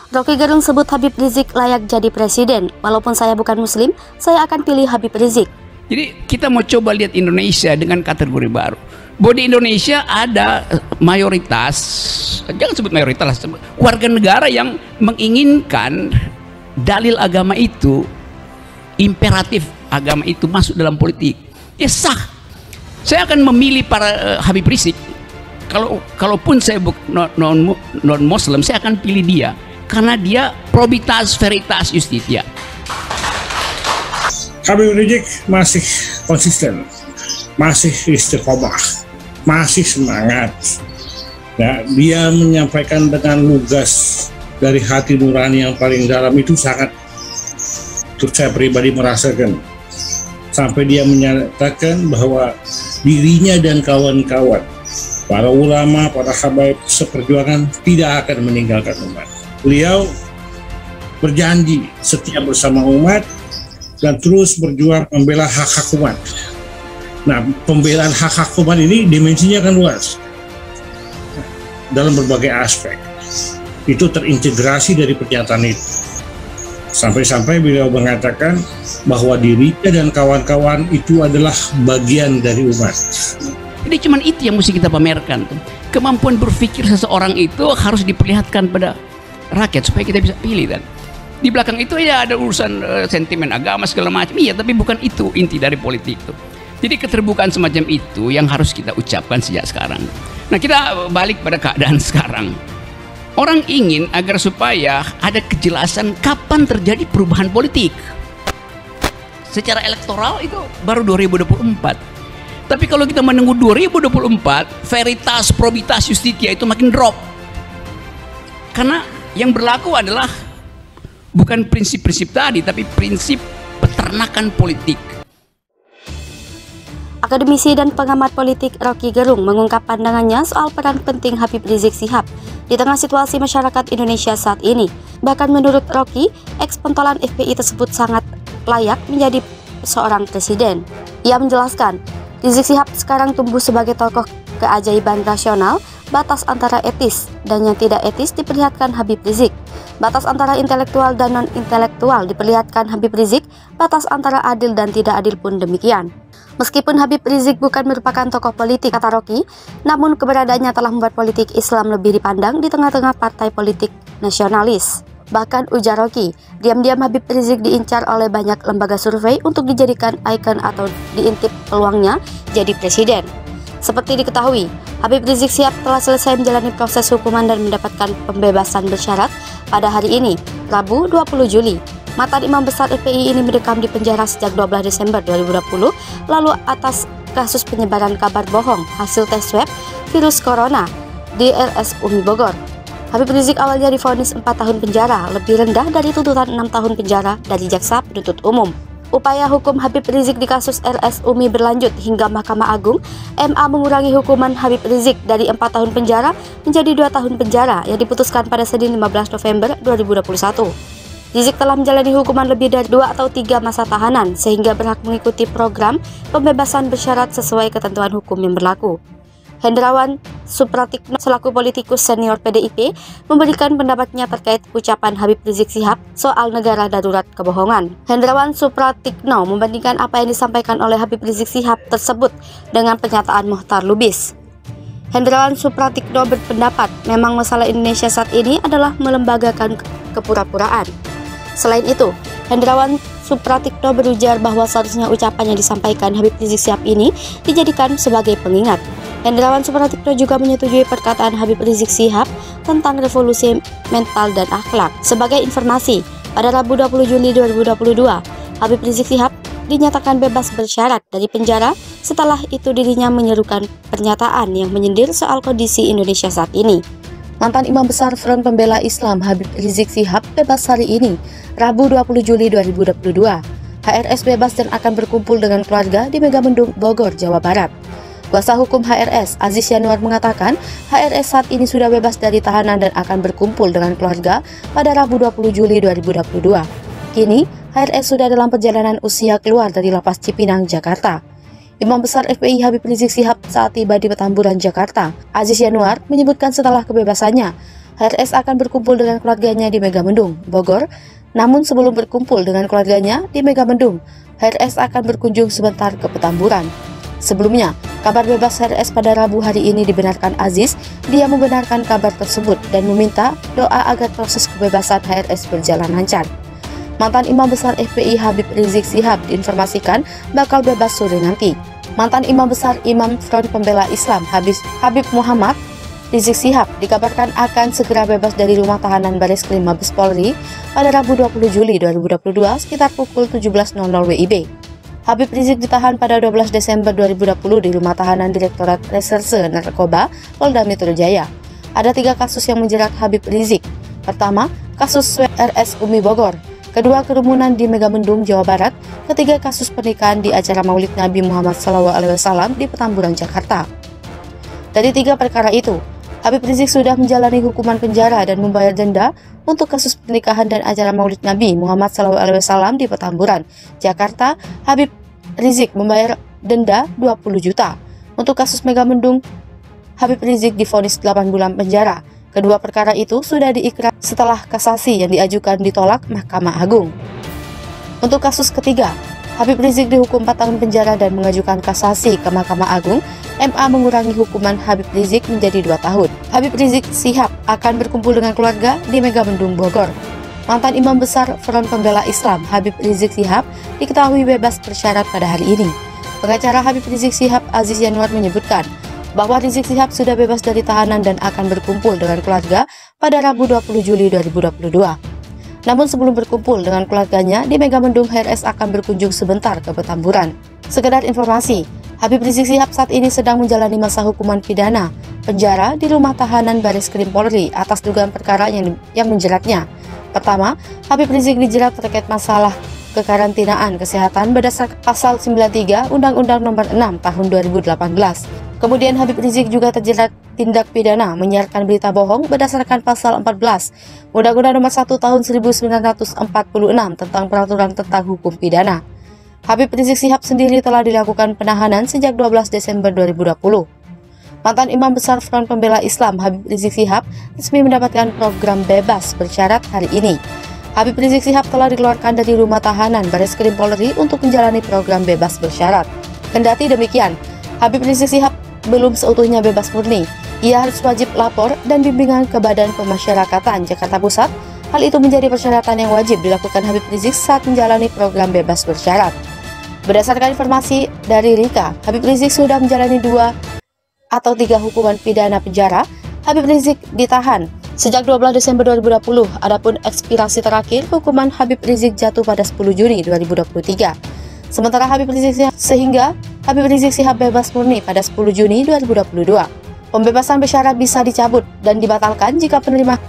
Rocky Gerung sebut Habib Rizik layak jadi presiden. Walaupun saya bukan muslim, saya akan pilih Habib Rizik. Jadi kita mau coba lihat Indonesia dengan kategori baru. Bahwa di Indonesia ada mayoritas, jangan sebut mayoritas, warga negara yang menginginkan dalil agama itu, imperatif agama itu masuk dalam politik. Ya sah. Saya akan memilih para Habib Rizik. Kalaupun saya non Muslim, saya akan pilih dia karena dia probitas veritas justitia. Habib Rizik masih konsisten, masih istiqomah, masih semangat. Ya, dia menyampaikan dengan lugas dari hati nurani yang paling dalam itu sangat, saya pribadi merasakan. Sampai dia menyatakan bahwa dirinya dan kawan-kawan, para ulama, para habaib seperjuangan tidak akan meninggalkan umat. Beliau berjanji setia bersama umat dan terus berjuang membela hak-hak umat. Nah, pembelaan hak-hak umat ini dimensinya kan luas dalam berbagai aspek. Itu terintegrasi dari pernyataan itu. Sampai-sampai beliau mengatakan bahwa dirinya dan kawan-kawan itu adalah bagian dari umat. Jadi cuman itu yang mesti kita pamerkan. Kemampuan berpikir seseorang itu harus diperlihatkan pada rakyat supaya kita bisa pilih. Dan di belakang itu ya ada urusan sentimen agama segala macam. Iya, tapi bukan itu inti dari politik itu. Jadi keterbukaan semacam itu yang harus kita ucapkan sejak sekarang. Nah, kita balik pada keadaan sekarang. Orang ingin agar supaya ada kejelasan kapan terjadi perubahan politik. Secara elektoral itu baru 2024. Tapi kalau kita menunggu 2024, veritas, probitas, justitia itu makin drop. Karena yang berlaku adalah bukan prinsip-prinsip tadi, tapi prinsip peternakan politik. Akademisi dan pengamat politik Rocky Gerung mengungkap pandangannya soal peran penting Habib Rizik Syihab di tengah situasi masyarakat Indonesia saat ini. Bahkan menurut Rocky, eks-pentolan FPI tersebut sangat layak menjadi seorang presiden. Ia menjelaskan, Rizik Syihab sekarang tumbuh sebagai tokoh keajaiban rasional, batas antara etis dan yang tidak etis diperlihatkan Habib Rizik. Batas antara intelektual dan non-intelektual diperlihatkan Habib Rizik, batas antara adil dan tidak adil pun demikian. Meskipun Habib Rizik bukan merupakan tokoh politik, kata Rocky, namun keberadaannya telah membuat politik Islam lebih dipandang di tengah-tengah partai politik nasionalis. Bahkan ujar Rocky, diam-diam Habib Rizik diincar oleh banyak lembaga survei untuk dijadikan ikon atau diintip peluangnya jadi presiden. Seperti diketahui, Habib Rizik Syihab telah selesai menjalani proses hukuman dan mendapatkan pembebasan bersyarat pada hari ini, Rabu 20 Juli. Mantan Imam Besar FPI ini mendekam di penjara sejak 12 Desember 2020 lalu atas kasus penyebaran kabar bohong hasil tes swab virus corona di RS Umi Bogor. Habib Rizik awalnya divonis 4 tahun penjara, lebih rendah dari tuntutan 6 tahun penjara dari jaksa penuntut umum. Upaya hukum Habib Rizik di kasus RS Umi berlanjut hingga Mahkamah Agung MA mengurangi hukuman Habib Rizik dari 4 tahun penjara menjadi 2 tahun penjara yang diputuskan pada Senin 15 November 2021. Rizik telah menjalani hukuman lebih dari 2 atau 3 masa tahanan sehingga berhak mengikuti program pembebasan bersyarat sesuai ketentuan hukum yang berlaku. Hendrawan Supratikno selaku politikus senior PDIP memberikan pendapatnya terkait ucapan Habib Rizik Syihab soal negara darurat kebohongan. Hendrawan Supratikno membandingkan apa yang disampaikan oleh Habib Rizik Syihab tersebut dengan pernyataan Mohtar Lubis. Hendrawan Supratikno berpendapat memang masalah Indonesia saat ini adalah melembagakan kepura-puraan. Selain itu, Hendrawan Supratikno berujar bahwa seharusnya ucapan yang disampaikan Habib Rizik Syihab ini dijadikan sebagai pengingat. Hendrawan Supratikno juga menyetujui perkataan Habib Rizik Syihab tentang revolusi mental dan akhlak. Sebagai informasi, pada Rabu 20 Juli 2022, Habib Rizik Syihab dinyatakan bebas bersyarat dari penjara. Setelah itu dirinya menyerukan pernyataan yang menyindir soal kondisi Indonesia saat ini. Mantan Imam Besar Front Pembela Islam Habib Rizik Syihab bebas hari ini, Rabu 20 Juli 2022. HRS bebas dan akan berkumpul dengan keluarga di Megamendung, Bogor, Jawa Barat. Kuasa hukum HRS, Aziz Yanuar mengatakan, HRS saat ini sudah bebas dari tahanan dan akan berkumpul dengan keluarga pada Rabu 20 Juli 2022. Kini, HRS sudah dalam perjalanan usia keluar dari Lapas Cipinang, Jakarta. Imam Besar FPI Habib Rizik Syihab saat tiba di Petamburan, Jakarta. Aziz Yanuar menyebutkan setelah kebebasannya, HRS akan berkumpul dengan keluarganya di Megamendung, Bogor. Namun sebelum berkumpul dengan keluarganya di Megamendung, HRS akan berkunjung sebentar ke Petamburan. Sebelumnya, kabar bebas HRS pada Rabu hari ini dibenarkan Aziz. Dia membenarkan kabar tersebut dan meminta doa agar proses kebebasan HRS berjalan lancar. Mantan Imam Besar FPI Habib Rizik Syihab diinformasikan bakal bebas sore nanti. Mantan Imam Besar Imam Front Pembela Islam Habib Muhammad Rizik Syihab dikabarkan akan segera bebas dari rumah tahanan Bareskrim Mabes Polri pada Rabu 20 Juli 2022 sekitar pukul 17.00 WIB. Habib Rizik ditahan pada 12 Desember 2020 di rumah tahanan Direktorat Reserse Narkoba Polda Metro Jaya. Ada 3 kasus yang menjerat Habib Rizik. Pertama, kasus RS Umi Bogor. Kedua, kerumunan di Megamendung, Jawa Barat. Ketiga, kasus pernikahan di acara Maulid Nabi Muhammad SAW di Petamburan, Jakarta. Dari 3 perkara itu, Habib Rizik sudah menjalani hukuman penjara dan membayar denda untuk kasus pernikahan dan acara Maulid Nabi Muhammad SAW di Petamburan, Jakarta. Habib Rizik membayar denda 20 juta. Untuk kasus Megamendung, Habib Rizik divonis 8 bulan penjara. Kedua perkara itu sudah diikrar setelah kasasi yang diajukan ditolak Mahkamah Agung. Untuk kasus ketiga, Habib Rizik dihukum 4 tahun penjara dan mengajukan kasasi ke Mahkamah Agung. MA mengurangi hukuman Habib Rizik menjadi 2 tahun. Habib Rizik Syihab akan berkumpul dengan keluarga di Megamendung, Bogor. Mantan Imam Besar Front Pembela Islam Habib Rizik Syihab diketahui bebas bersyarat pada hari ini. Pengacara Habib Rizik Syihab Aziz Yanuar menyebutkan bahwa Rizik Syihab sudah bebas dari tahanan dan akan berkumpul dengan keluarga pada Rabu 20 Juli 2022. Namun sebelum berkumpul dengan keluarganya di Megamendung, HRS akan berkunjung sebentar ke Petamburan. Sekedar informasi, Habib Rizik Syihab saat ini sedang menjalani masa hukuman pidana penjara di rumah tahanan Bareskrim Polri atas dugaan perkara yang menjeratnya. Pertama, Habib Rizik dijerat terkait masalah kekarantinaan kesehatan berdasarkan pasal 93 Undang-Undang Nomor 6 Tahun 2018. Kemudian Habib Rizik juga terjerat tindak pidana menyiarkan berita bohong berdasarkan pasal 14 Undang-Undang Nomor 1 Tahun 1946 tentang peraturan tentang hukum pidana. Habib Rizik Syihab sendiri telah dilakukan penahanan sejak 12 Desember 2020. Mantan Imam Besar Front Pembela Islam Habib Rizik Syihab resmi mendapatkan program bebas bersyarat hari ini. Habib Rizik Syihab telah dikeluarkan dari rumah tahanan Bareskrim Polri untuk menjalani program bebas bersyarat. Kendati demikian, Habib Rizik Syihab belum seutuhnya bebas murni. Ia harus wajib lapor dan bimbingan ke Badan Pemasyarakatan Jakarta Pusat. Hal itu menjadi persyaratan yang wajib dilakukan Habib Rizik saat menjalani program bebas bersyarat. Berdasarkan informasi dari Rika, Habib Rizik sudah menjalani 2 atau 3 hukuman pidana penjara. Habib Rizik ditahan sejak 12 Desember 2020. Adapun ekspirasi terakhir hukuman Habib Rizik jatuh pada 10 Juni 2023. Sementara Habib Rizik Syihab bebas murni pada 10 Juni 2022. Pembebasan bersyarat bisa dicabut dan dibatalkan jika penerima